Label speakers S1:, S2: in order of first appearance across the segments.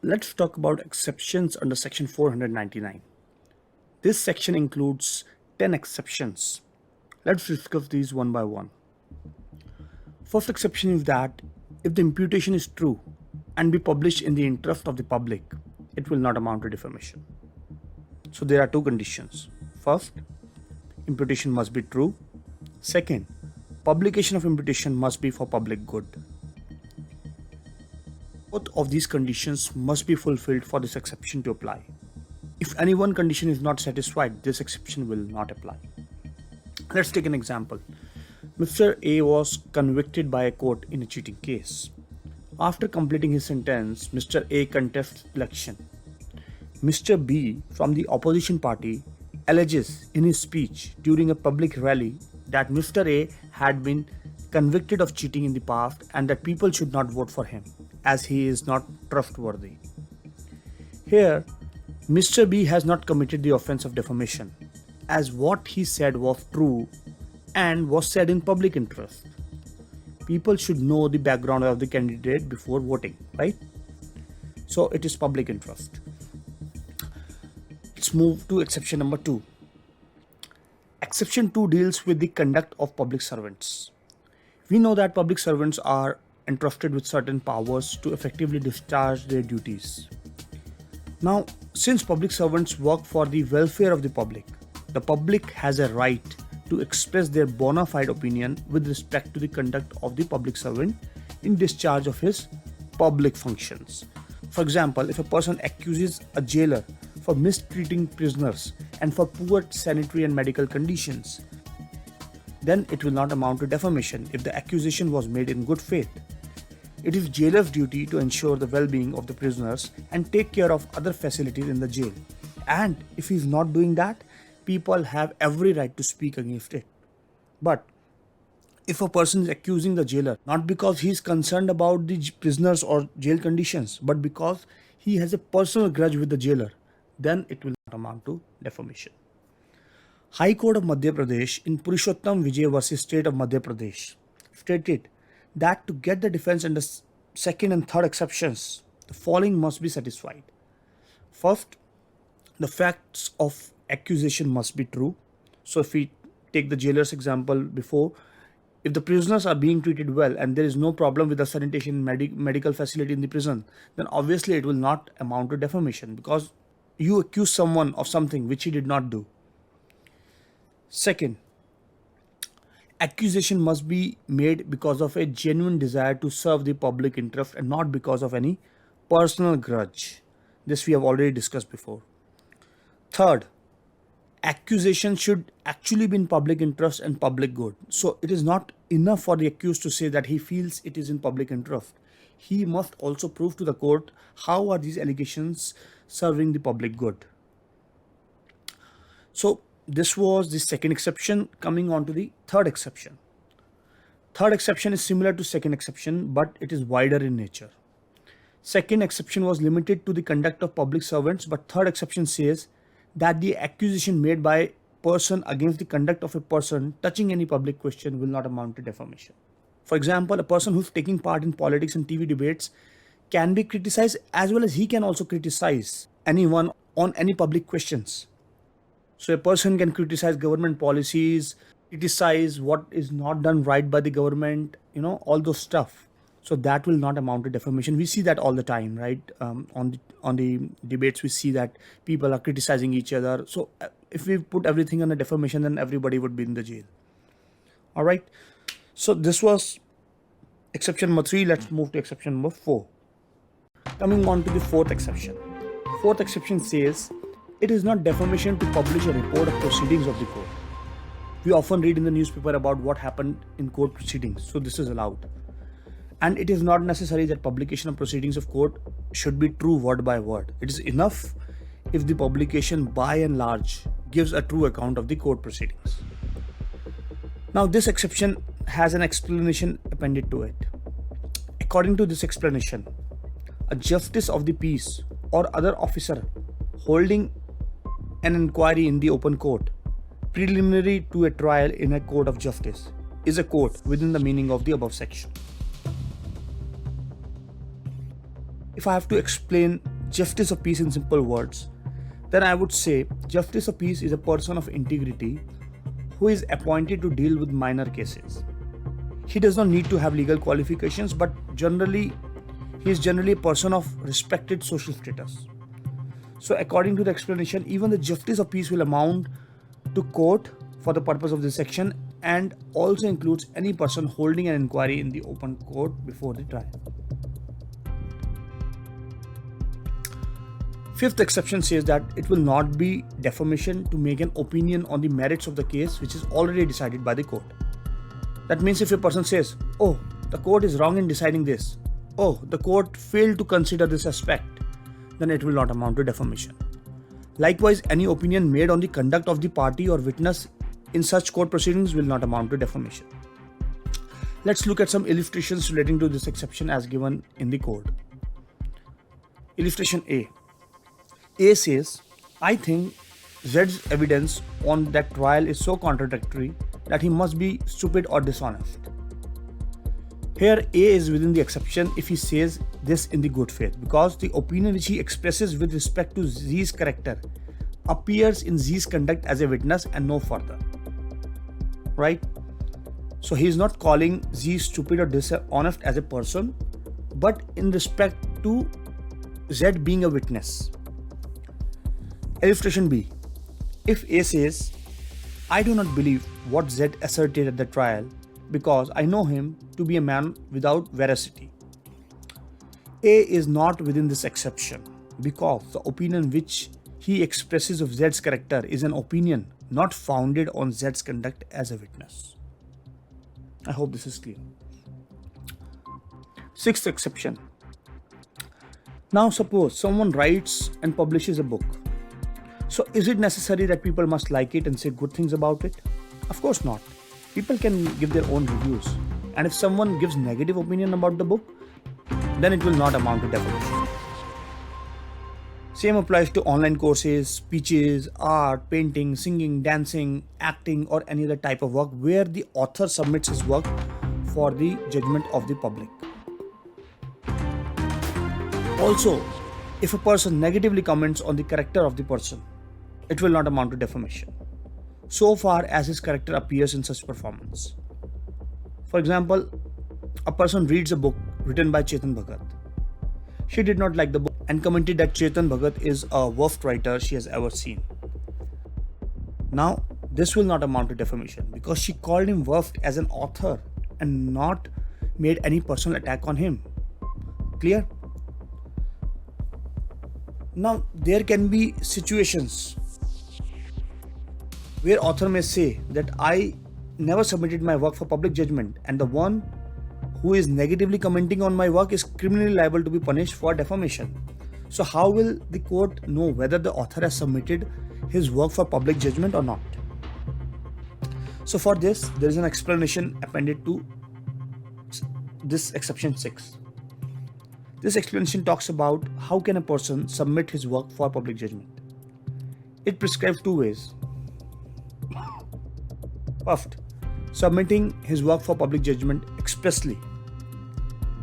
S1: Let's talk about exceptions under section 499. This section includes 10 exceptions. Let's discuss these one by one. First exception is that if the imputation is true and be published in the interest of the public, it will not amount to defamation. So there are two conditions. First, imputation must be true. Second, publication of imputation must be for public good. Both of these conditions must be fulfilled for this exception to apply. If any one condition is not satisfied, this exception will not apply. Let's take an example. Mr. A was convicted by a court in a cheating case. After completing his sentence, Mr. A contests election. Mr. B from the opposition party alleges in his speech during a public rally that Mr. A had been convicted of cheating in the past and that people should not vote for him as he is not trustworthy. Here, Mr. B has not committed the offense of defamation, as what he said was true and was said in public interest. People should know the background of the candidate before voting, right? So it is public interest. Let's move to exception number 2. Exception 2 deals with the conduct of public servants. We know that public servants are entrusted with certain powers to effectively discharge their duties. Now, since public servants work for the welfare of the public has a right to express their bona fide opinion with respect to the conduct of the public servant in discharge of his public functions. For example, if a person accuses a jailer for mistreating prisoners and for poor sanitary and medical conditions, then it will not amount to defamation if the accusation was made in good faith. It is jailer's duty to ensure the well-being of the prisoners and take care of other facilities in the jail. And if he is not doing that, people have every right to speak against it. But if a person is accusing the jailer not because he is concerned about the prisoners or jail conditions, but because he has a personal grudge with the jailer, then it will not amount to defamation. High Court of Madhya Pradesh in Purushottam Vijay versus State of Madhya Pradesh stated that to get the defense under second and third exceptions, the following must be satisfied. First, the facts of accusation must be true. So if we take the jailer's example before, if the prisoners are being treated well and there is no problem with the sanitation medical facility in the prison, then obviously it will not amount to defamation because you accuse someone of something which he did not do. Second, accusation must be made because of a genuine desire to serve the public interest and not because of any personal grudge. This we have already discussed before. Third, accusation should actually be in public interest and public good. So it is not enough for the accused to say that he feels it is in public interest. He must also prove to the court how are these allegations serving the public good. So this was the second exception. Coming on to the third exception. Third exception is similar to second exception, but it is wider in nature. Second exception was limited to the conduct of public servants, but third exception says that the accusation made by a person against the conduct of a person touching any public question will not amount to defamation. For example, a person who's taking part in politics and TV debates can be criticized as well as he can also criticize anyone on any public questions. So a person can criticize government policies, criticize what is not done right by the government, all those stuff. So that will not amount to defamation. We see that all the time, right? On the debates, we see that people are criticizing each other. So if we put everything under defamation, then everybody would be in the jail. All right. So this was exception number 3. Let's move to exception number 4. Coming on to the fourth exception. Fourth exception says it is not defamation to publish a report of proceedings of the court. We often read in the newspaper about what happened in court proceedings, so this is allowed. And it is not necessary that publication of proceedings of court should be true word by word. It is enough if the publication by and large gives a true account of the court proceedings. Now this exception has an explanation appended to it. According to this explanation, a justice of the peace or other officer holding an inquiry in the open court, preliminary to a trial in a court of justice, is a court within the meaning of the above section. If I have to explain justice of peace in simple words, then I would say justice of peace is a person of integrity who is appointed to deal with minor cases. He does not need to have legal qualifications, but he is generally a person of respected social status. So according to the explanation, even the justice of peace will amount to court for the purpose of this section, and also includes any person holding an inquiry in the open court before the trial. Fifth exception says that it will not be defamation to make an opinion on the merits of the case which is already decided by the court. That means if a person says, "Oh, the court is wrong in deciding this. Oh, the court failed to consider this aspect," then it will not amount to defamation. Likewise, any opinion made on the conduct of the party or witness in such court proceedings will not amount to defamation. Let's look at some illustrations relating to this exception as given in the code. Illustration A. A says, "I think Z's evidence on that trial is so contradictory that he must be stupid or dishonest." Here A is within the exception if he says this in the good faith, because the opinion which he expresses with respect to Z's character appears in Z's conduct as a witness and no further. Right? So he is not calling Z stupid or dishonest as a person, but in respect to Z being a witness. Illustration B. If A says, "I do not believe what Z asserted at the trial because I know him to be a man without veracity," A is not within this exception because the opinion which he expresses of Z's character is an opinion not founded on Z's conduct as a witness. I hope this is clear. Sixth exception. Now suppose someone writes and publishes a book. So is it necessary that people must like it and say good things about it? Of course not. People can give their own reviews. And if someone gives negative opinion about the book, then it will not amount to defamation. Same applies to online courses, speeches, art, painting, singing, dancing, acting, or any other type of work where the author submits his work for the judgment of the public. Also, if a person negatively comments on the character of the person, it will not amount to defamation, so far as his character appears in such performance. For example, a person reads a book written by Chetan Bhagat. She did not like the book and commented that Chetan Bhagat is a worst writer she has ever seen. Now, this will not amount to defamation because she called him worst as an author and not made any personal attack on him. Clear? Now, there can be situations where author may say that I never submitted my work for public judgment, and the one who is negatively commenting on my work is criminally liable to be punished for defamation. So how will the court know whether the author has submitted his work for public judgment or not? So for this, there is an explanation appended to this exception 6. This explanation talks about how can a person submit his work for public judgment. It prescribes 2 ways. First, submitting his work for public judgment expressly,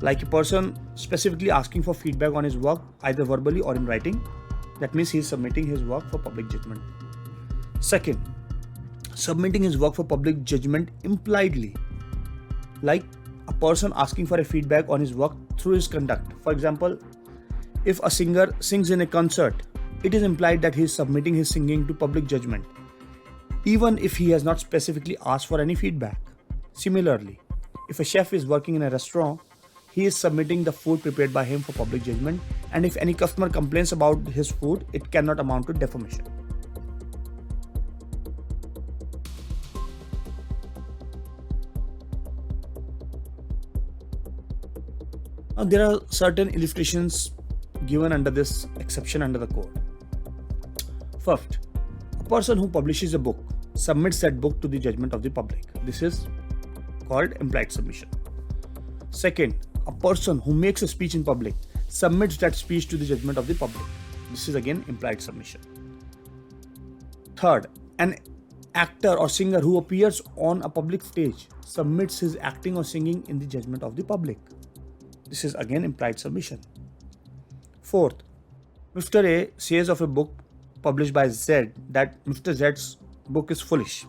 S1: like a person specifically asking for feedback on his work either verbally or in writing. That means he is submitting his work for public judgment. Second, submitting his work for public judgment impliedly, like a person asking for a feedback on his work through his conduct. For example, if a singer sings in a concert, it is implied that he is submitting his singing to public judgment, even if he has not specifically asked for any feedback. Similarly, if a chef is working in a restaurant, he is submitting the food prepared by him for public judgment, and if any customer complains about his food, it cannot amount to defamation. Now, there are certain illustrations given under this exception under the code. First, a person who publishes a book submits that book to the judgment of the public. This is called implied submission. Second, a person who makes a speech in public submits that speech to the judgment of the public. This is again implied submission. Third, an actor or singer who appears on a public stage submits his acting or singing in the judgment of the public. This is again implied submission. Fourth, Mr. A says of a book published by Z that Mr. Z's book is foolish.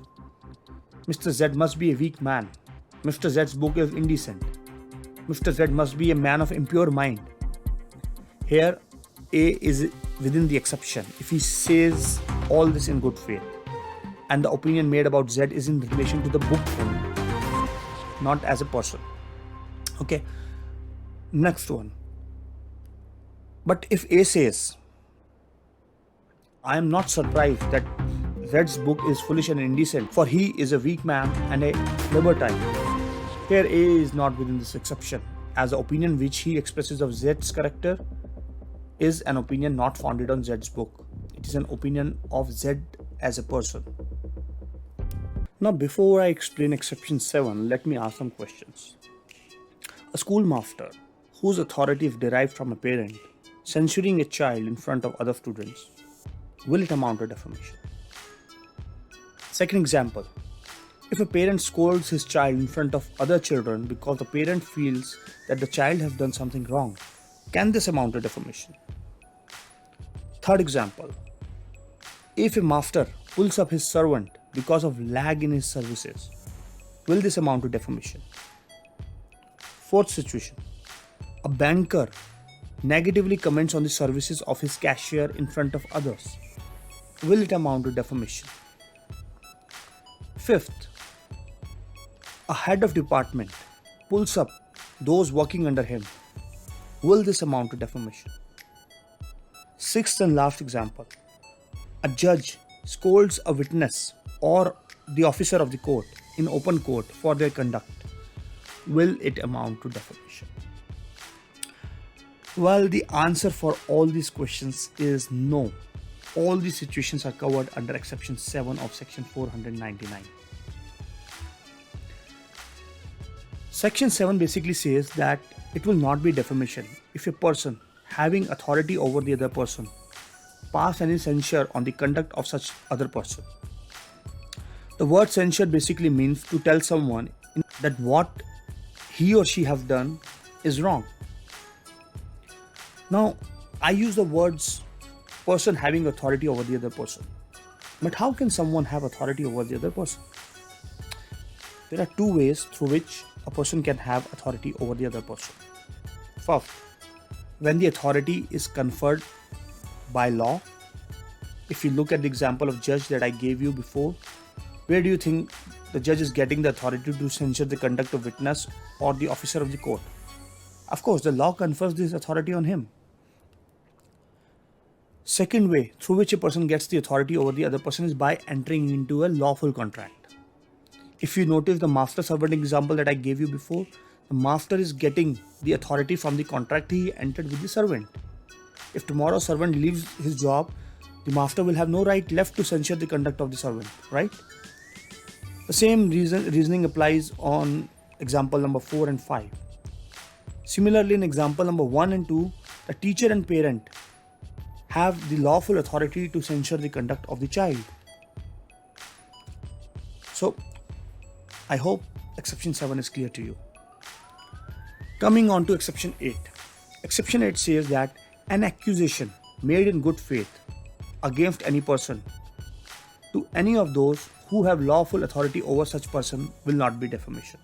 S1: Mr. Z must be a weak man. Mr. Z's book is indecent. Mr. Z must be a man of impure mind. Here, A is within the exception if he says all this in good faith, and the opinion made about Z is in relation to the book only, not as a person. Okay, next one. But if A says, I am not surprised that Z's book is foolish and indecent, for he is a weak man and a libertine. Here A is not within this exception, as the opinion which he expresses of Z's character is an opinion not founded on Z's book. It is an opinion of Z as a person. Now, before I explain exception 7, let me ask some questions. A schoolmaster whose authority is derived from a parent censuring a child in front of other students, will it amount to defamation? Second example, if a parent scolds his child in front of other children because the parent feels that the child has done something wrong, can this amount to defamation? Third example, if a master pulls up his servant because of lag in his services, will this amount to defamation? Fourth situation, a banker negatively comments on the services of his cashier in front of others, will it amount to defamation? Fifth, a head of department pulls up those working under him, will this amount to defamation? Sixth and last example, a judge scolds a witness or the officer of the court in open court for their conduct, will it amount to defamation? Well, the answer for all these questions is no. All these situations are covered under exception 7 of section 499. Section 7 basically says that it will not be defamation if a person having authority over the other person pass any censure on the conduct of such other person. The word censure basically means to tell someone that what he or she have done is wrong. Now, I use the words person having authority over the other person. But how can someone have authority over the other person? There are two ways through which a person can have authority over the other person. First, when the authority is conferred by law. If you look at the example of judge that I gave you before, where do you think the judge is getting the authority to censure the conduct of witness or the officer of the court? Of course, the law confers this authority on him. Second way through which a person gets the authority over the other person is by entering into a lawful contract. If you notice the master-servant example that I gave you before, the master is getting the authority from the contract he entered with the servant. If tomorrow servant leaves his job, the master will have no right left to censure the conduct of the servant, right? The same reasoning applies on example number 4 and 5. Similarly, in example number 1 and 2, the teacher and parent have the lawful authority to censure the conduct of the child. So, I hope exception 7 is clear to you. Coming on to exception 8. Exception 8 says that an accusation made in good faith against any person to any of those who have lawful authority over such person will not be defamation.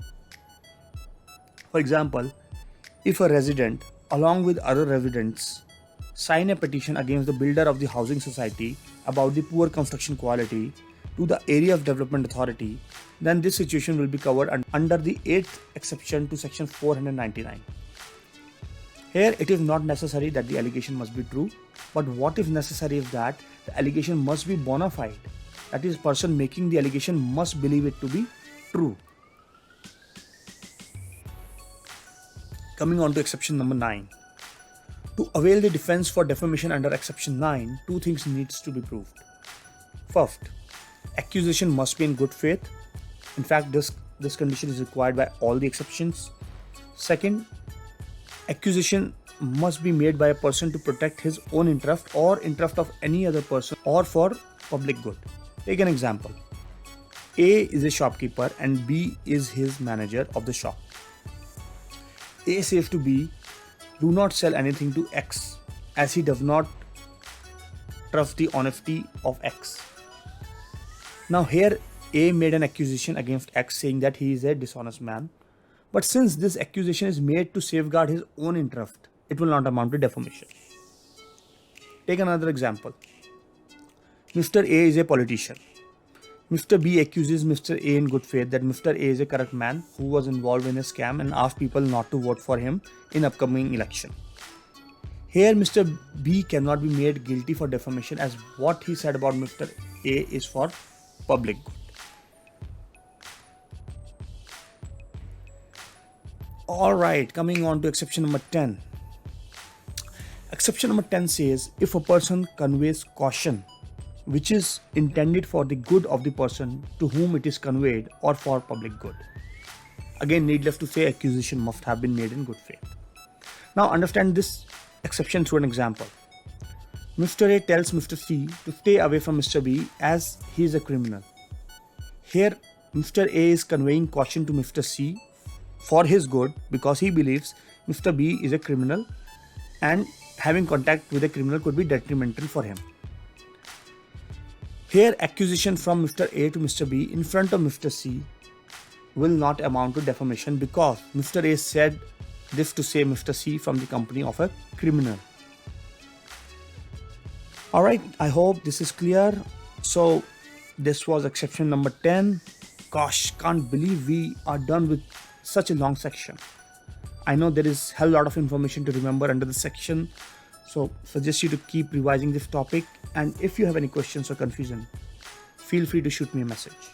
S1: For example, if a resident along with other residents sign a petition against the builder of the housing society about the poor construction quality to the Area of Development Authority, then this situation will be covered under the 8th exception to section 499. Here it is not necessary that the allegation must be true, but what if necessary is that the allegation must be bona fide. That is, person making the allegation must believe it to be true. Coming on to exception number 9. To avail the defense for defamation under exception 9, two things needs to be proved. First, accusation must be in good faith. In fact, this condition is required by all the exceptions. Second, accusation must be made by a person to protect his own interest or interest of any other person or for public good. Take an example. A is a shopkeeper and B is his manager of the shop. A says to B, do not sell anything to X as he does not trust the honesty of X. Now here A made an accusation against X saying that he is a dishonest man. But since this accusation is made to safeguard his own interest, it will not amount to defamation. Take another example. Mr. A is a politician. Mr. B accuses Mr. A in good faith that Mr. A is a corrupt man who was involved in a scam and asked people not to vote for him in upcoming election. Here Mr. B cannot be made guilty for defamation as what he said about Mr. A is for public good. Alright, coming on to exception number 10. Exception number 10 says if a person conveys caution which is intended for the good of the person to whom it is conveyed or for public good. Again, needless to say, accusation must have been made in good faith. Now understand this exception through an example. Mr. A tells Mr. C to stay away from Mr. B as he is a criminal. Here, Mr. A is conveying caution to Mr. C for his good because he believes Mr. B is a criminal and having contact with a criminal could be detrimental for him. Here, accusation from Mr. A to Mr. B in front of Mr. C will not amount to defamation because Mr. A said this to save Mr. C from the company of a criminal. Alright, I hope this is clear. So, this was exception number 10. Gosh, can't believe we are done with such a long section. I know there is a hell lot of information to remember under the section. So, suggest you to keep revising this topic, and if you have any questions or confusion, feel free to shoot me a message.